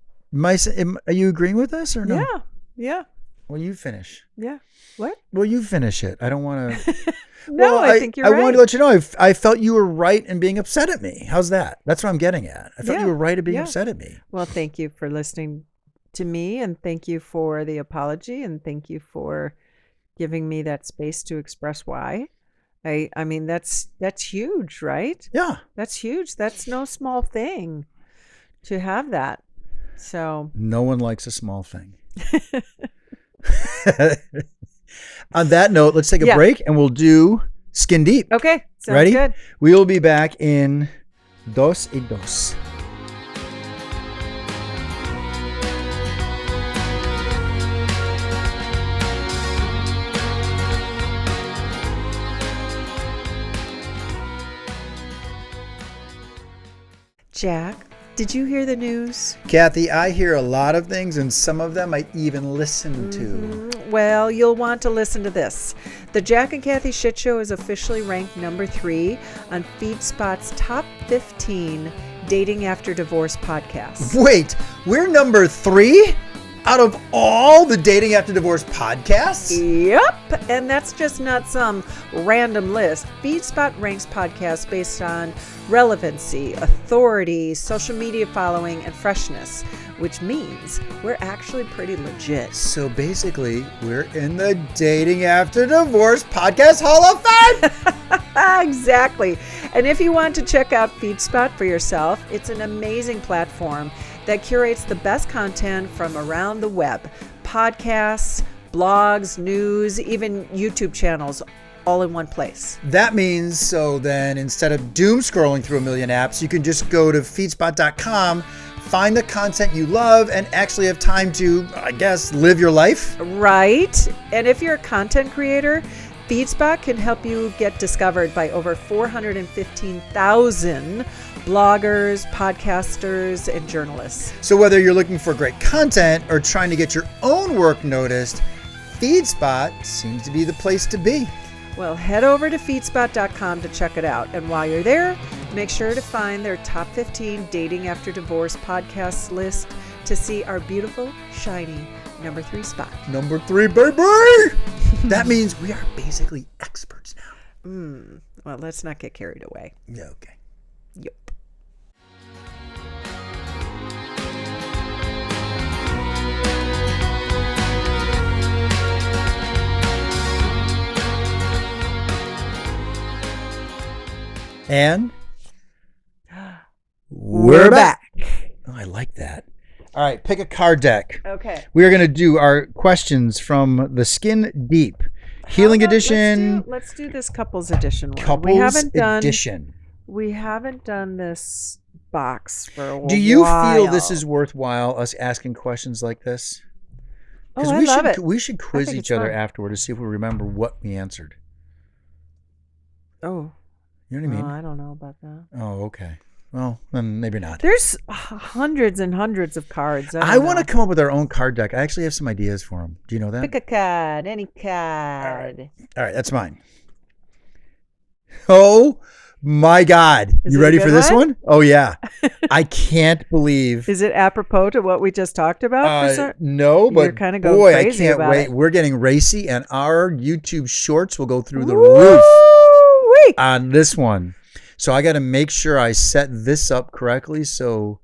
you agreeing with us or no? Yeah. Well, you finish. Yeah. What? Well, you finish it. I don't want to. No, I think you're right. I wanted to let you know I felt you were right in being upset at me. How's that? That's what I'm getting at. I felt you were right in being upset at me. Well, thank you for listening to me, and thank you for the apology, and thank you for giving me that space to express why. I mean that's huge, right? Yeah. That's huge. That's no small thing to have that. So no one likes a small thing. On that note, let's take a break and we'll do Skin Deep. Okay. Sounds Ready? good. We will be back in Dos y Dos. Jack, did you hear the news? Cathy, I hear a lot of things, and some of them I even listen to. Well, you'll want to listen to this. The Jack and Cathy Shit Show is officially ranked number 3 on FeedSpot's top 15 dating after divorce podcasts. Wait, we're number 3? out of all the Dating After Divorce podcasts? Yep, and that's just not some random list. FeedSpot ranks podcasts based on relevancy, authority, social media following, and freshness, which means we're actually pretty legit. So basically, we're in the Dating After Divorce podcast Hall of Fame. Exactly. And if you want to check out FeedSpot for yourself, it's an amazing platform that curates the best content from around the web. Podcasts, blogs, news, even YouTube channels, all in one place. That means so then instead of doom scrolling through a million apps, you can just go to feedspot.com, find the content you love, and actually have time to, I guess, live your life. Right. And if you're a content creator, FeedSpot can help you get discovered by over 415,000 bloggers, podcasters, and journalists. So whether you're looking for great content or trying to get your own work noticed, FeedSpot seems to be the place to be. Well, head over to feedspot.com to check it out. And while you're there, make sure to find their top 15 Dating After Divorce podcasts list to see our beautiful, shiny number 3 spot. Number 3, baby! That means we are basically experts now. Well, let's not get carried away. Yeah, okay. Yep. And We're back. Oh, I like that. All right, pick a card deck. Okay. We are going to do our questions from the Skin Deep Healing Edition. Let's do this couples edition one. Couples Edition. We haven't done this box for a while. Do you feel this is worthwhile, us asking questions like this? Oh, I love it. We should quiz think each it's other fun. afterward to see if we remember what we answered. Oh, You know what I mean? I don't know about that. Oh, okay. Well, then maybe not. There's hundreds and hundreds of cards. I want to come up with our own card deck. I actually have some ideas for them. Do you know that? pick a card, any card. All right, that's mine. Oh my God. Is You it a ready for good this one? one? Oh, yeah. I can't believe. Is it apropos to what we just talked about? No, but You're kinda going boy, I crazy can't about wait. it. We're getting racy, and our YouTube shorts will go through the roof Woo-wee! on this one. So I got to make sure I set this up correctly so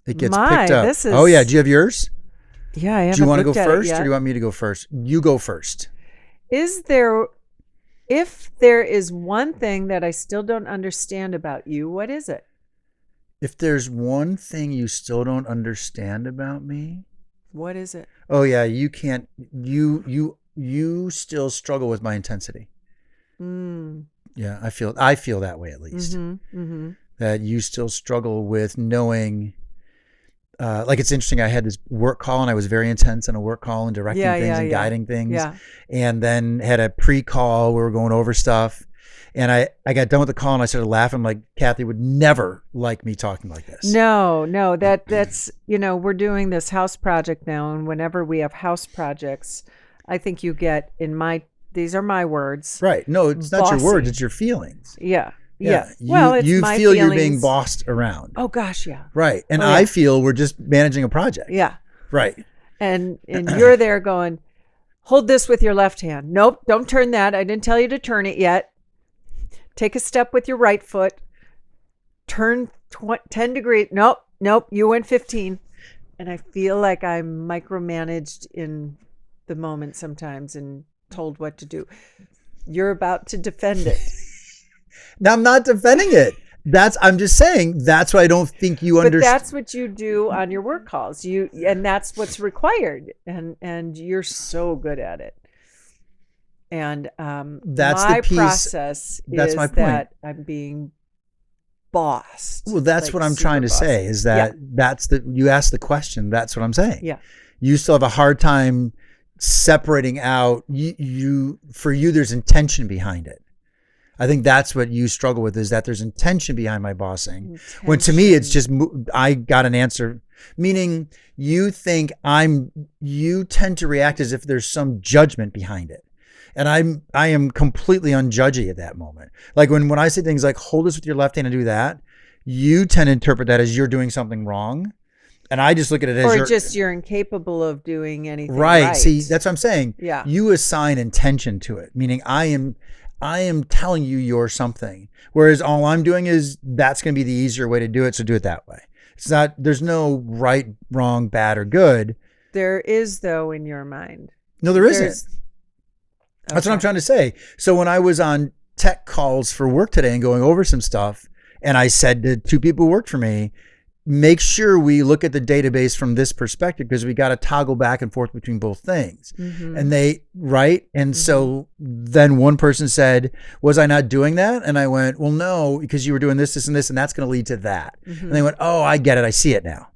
it gets picked up. this is- Oh, yeah. Do you have yours? Yeah, I haven't Do you want to go looked at it first, or yet. do you want me to go first? You go first. Is there, if there is one thing that I still don't understand about you, what is it? If there's one thing you still don't understand about me, What is it? oh yeah, you can't. You still struggle with my intensity. Yeah, I feel that way at least. That you still struggle with knowing. Like it's interesting. I had this work call and I was very intense on a work call and directing things and guiding things. Yeah. And then had a pre-call. We were going over stuff. And I got done with the call and I started laughing. I'm like, Cathy would never like me talking like this. No, that's, we're doing this house project now. And whenever we have house projects, I think you get these are my words. Right. No, it's not your Bossy. words. It's your feelings. Yeah. You, it's you my feel feelings. you're being bossed around. Oh gosh. Yeah. Right. And Oh, yeah. I feel we're just managing a project. Yeah. Right. And you're there going, hold this with your left hand. Nope. Don't turn that. I didn't tell you to turn it yet. Take a step with your right foot. Turn 10 degrees. Nope. You went 15. And I feel like I'm micromanaged in the moment sometimes and told what to do. You're about to defend it. Now, I'm not defending it. I'm just saying that's what I don't think you But understand. that's what you do on your work calls. And that's what's required. And you're so good at it. And That's my the piece. process That's is my point. that I'm being bossed. Well, that's like what I'm super trying to bossed. say is that you asked the question. That's what I'm saying. Yeah. You still have a hard time separating out for you, there's intention behind it. I think that's what you struggle with, is that there's intention behind my bossing. When to me, it's just, I got an answer, meaning you think you tend to react as if there's some judgment behind it. And I am completely unjudgy at that moment. Like when I say things like, hold this with your left hand and do that, you tend to interpret that as you're doing something wrong. And I just look at it as or you're, just you're incapable of doing anything right. See, that's what I'm saying. Yeah. You assign intention to it, meaning I am telling you you're something. Whereas all I'm doing is that's going to be the easier way to do it. So do it that way. It's not, there's no right, wrong, bad, or good. There is, though, in your mind. No, there isn't. There's- That's what I'm trying to say. So when I was on tech calls for work today and going over some stuff, and I said to 2 people who worked for me, make sure we look at the database from this perspective because we got to toggle back and forth between both things. Mhm. And they, right? And so then one person said, was I not doing that? And I went, well, no, because you were doing this, and that's going to lead to that. And they went, oh, I get it. I see it now.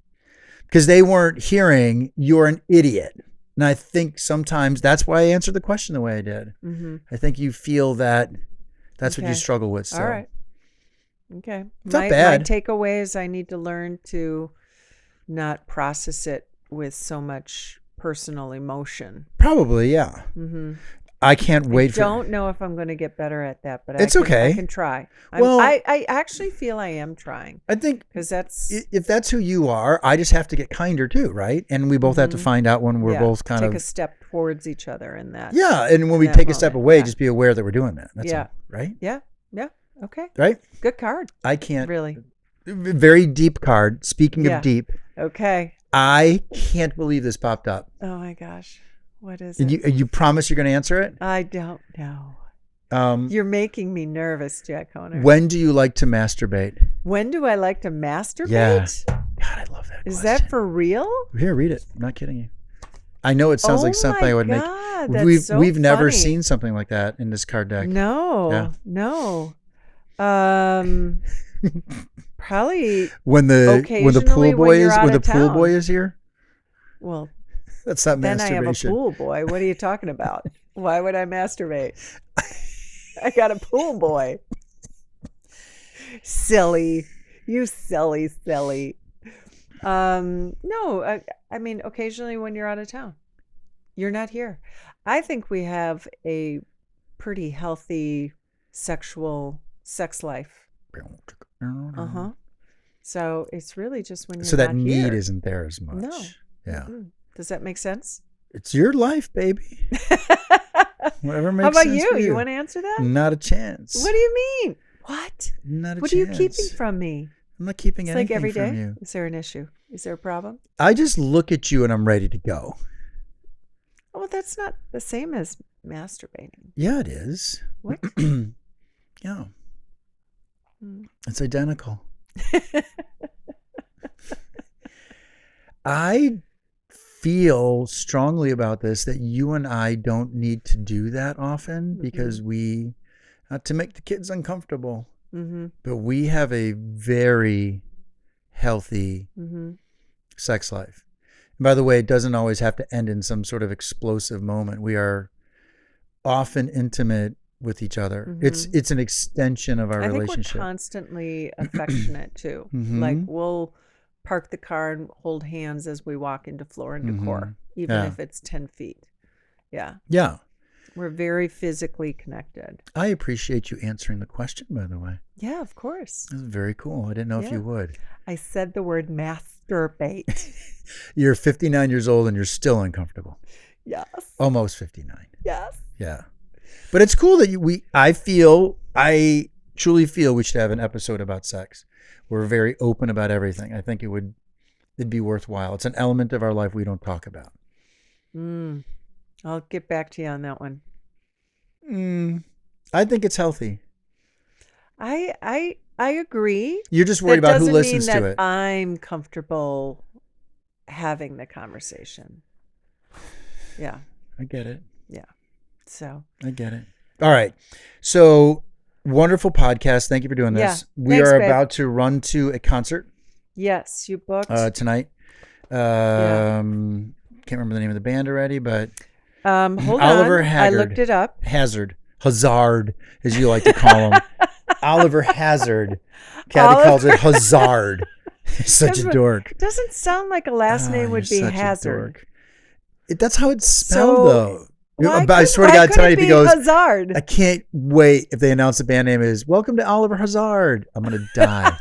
Because they weren't hearing you're an idiot. And I think sometimes that's why I answered the question the way I did. I think you feel that that's what you Okay. struggle with. So. All right. Okay. It's not My bad. takeaway is I need to learn to not process it with so much personal emotion. Probably, yeah. I can't wait for. Don't know if I'm going to get better at that, but It's I can, okay. I can try. Well- I actually feel I am trying I think because that's if that's who you are, I just have to get kinder too, right? And we both have to find out when we're yeah, both kind take of a step towards each other in that. yeah. And when we that take a step moment, away, yeah. just be aware that we're doing that. That's Yeah. all, right? Yeah. Yeah. Okay. Right? Good card. I can't. Really. Very deep card. Speaking Yeah. of deep, Okay. I can't believe this popped up. Oh my gosh. What is And it? you promise you're going to answer it? I don't know. Um, You're making me nervous, Jack Honer. when do you like to masturbate? When do I like to masturbate? Yeah. God, I love that. Is question. that for real? Here, read it. I'm not kidding you. I know it sounds like something I would make. That's We've never funny. seen something like that in this card deck. No, Yeah. no. Probably. When the Occasionally pool when boy you're is out when the of pool town. boy is here. Well, That's not then I have a masturbation. pool boy. What are you talking about? Why would I masturbate? I got a pool boy. Silly, you silly. No, I mean occasionally when you're out of town, you're not here. I think we have a pretty healthy sex life. So it's really just when you're So that not need here. isn't there as much. No. Yeah. Does that make sense? It's your life, baby. Whatever makes How about sense you? for You want to answer that? Not a chance. What do you mean? What? Not a What chance. are you keeping from me? I'm not keeping It's anything like every from day. you. Is there an issue? Is there a problem? I just look at you and I'm ready to go. Oh, that's not the same as masturbating. Yeah, it is. What? Yeah. Hmm. It's identical. I feel strongly about this that you and I don't need to do that often because we, not to make the kids uncomfortable, Mm-hmm. but we have a very healthy Mm-hmm. sex life. And by the way, it doesn't always have to end in some sort of explosive moment. We are often intimate with each other. It's an extension of our I think relationship. we're constantly affectionate too. Mhm. Like we'll park the car and hold hands as we walk into Floor and Decor, even Yeah. if it's 10 feet. Yeah. Yeah. We're very physically connected. I appreciate you answering the question, by the way. Yeah, of course. That's very cool. I didn't know if Yeah. you would. I said the word masturbate. You're 59 years old and you're still uncomfortable. Yes. Almost 59. Yes. Yeah. But it's cool that I truly feel we should have an episode about sex. We're very open about everything. I think it'd be worthwhile. It's an element of our life we don't talk about. I'll get back to you on that one. I think it's healthy. I agree. You're just worried about who listens doesn't to mean it. that I'm comfortable having the conversation. Yeah. I get it. Yeah. So I get it. All right. So wonderful podcast. Thank you for doing this. Yeah. We Thanks, are babe. about to run to a concert yes, you booked. tonight. Can't remember the name of the band already, but Hold Oliver on. Haggard. I looked it up. Hazard, as you like to call him. Oliver Hazard. Cathy calls it Hazard. He's such a dork. It doesn't sound like a last name would be You're such a Hazard. dork. That's how it's spelled, So, though. Why I swear to why God, could tonight it if he be goes, Hazard. I can't wait if they announce the band name is Welcome to Oliver Hazard. I'm going to die.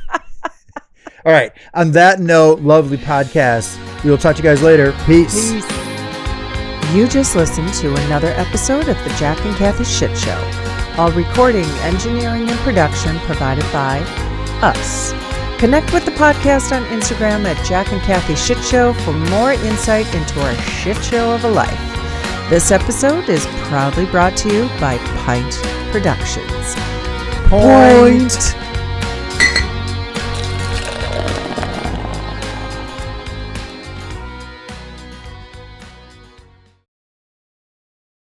All right. On that note, lovely podcast. We will talk to you guys later. Peace. You just listened to another episode of the Jack and Cathy Shit Show. All recording, engineering, and production provided by us. Connect with the podcast on Instagram at Jack and Cathy Shit Show for more insight into our shit show of a life. This episode is proudly brought to you by Pint Productions. Point.